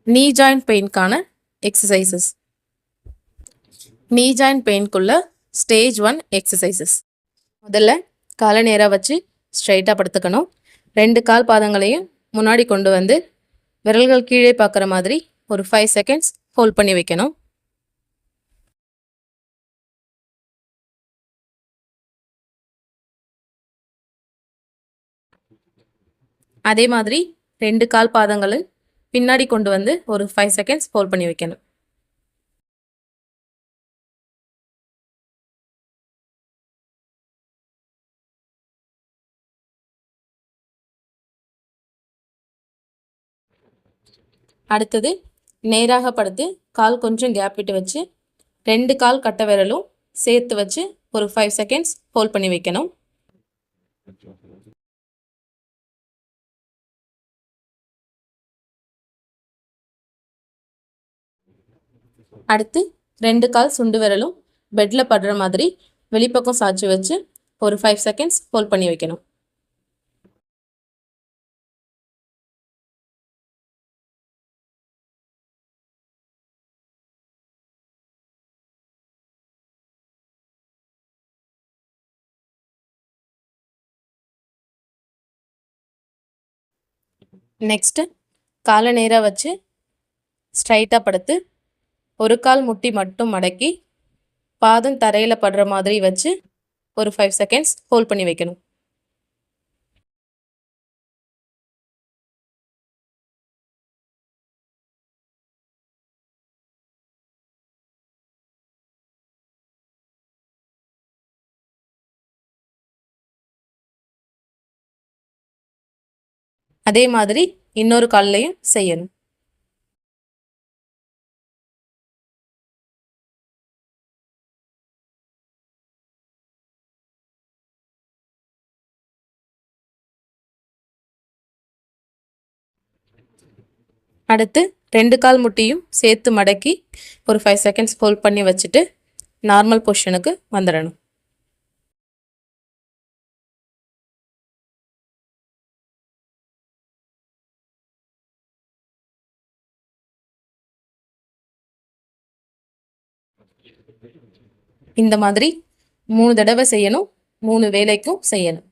knee joint பெயின்கான exercises. knee joint பெயின்குள்ள stage 1 exercises. முதல்ல காலை நேரா வச்சு ஸ்ட்ரைட்டாக படுத்துக்கணும். 2 கால் பாதங்களையும் முன்னாடி கொண்டு வந்து விரல்கள் கீழே பார்க்குற மாதிரி ஒரு 5 செகண்ட்ஸ் ஹோல்ட் பண்ணி வைக்கணும். அதே மாதிரி 2 கால் பாதங்களை பின்னாடி கொண்டு வந்து ஒரு 5 செகண்ட்ஸ் ஹோல்ட் பண்ணி வைக்கணும். அடுத்தது நேராக படுத்து கால் கொஞ்சம் கேப் விட்டு வச்சு 2 கால் கட்டை விரலும் சேர்த்து வச்சு ஒரு 5 செகண்ட்ஸ் ஹோல்ட் பண்ணி வைக்கணும். அடுத்து 2 கால் சுண்டு விரலும் பெட்டில் படுற மாதிரி வெளிப்பக்கம் சாய்ச்சி வச்சு ஒரு 5 செகண்ட்ஸ் ஹோல்ட் பண்ணி வைக்கணும். நெக்ஸ்ட்டு காலை நேராக வச்சு ஸ்ட்ரைட்டாக படுத்து ஒரு கால் முட்டி மட்டும் மடக்கி பாதம் தரையில் படுற மாதிரி வச்சு ஒரு 5 செகண்ட்ஸ் ஹோல்ட் பண்ணி வைக்கணும். அதே மாதிரி இன்னொரு கால்லையும் செய்யணும். அடுத்து 2 கால் முட்டியும் சேர்த்து மடக்கி ஒரு 5 செகண்ட்ஸ் ஹோல்ட் பண்ணி வச்சுட்டு நார்மல் பொசிஷனுக்கு வந்துடணும். இந்த மாதிரி 3 தடவை செய்யணும். 3 வேளைக்கும் செய்யணும்.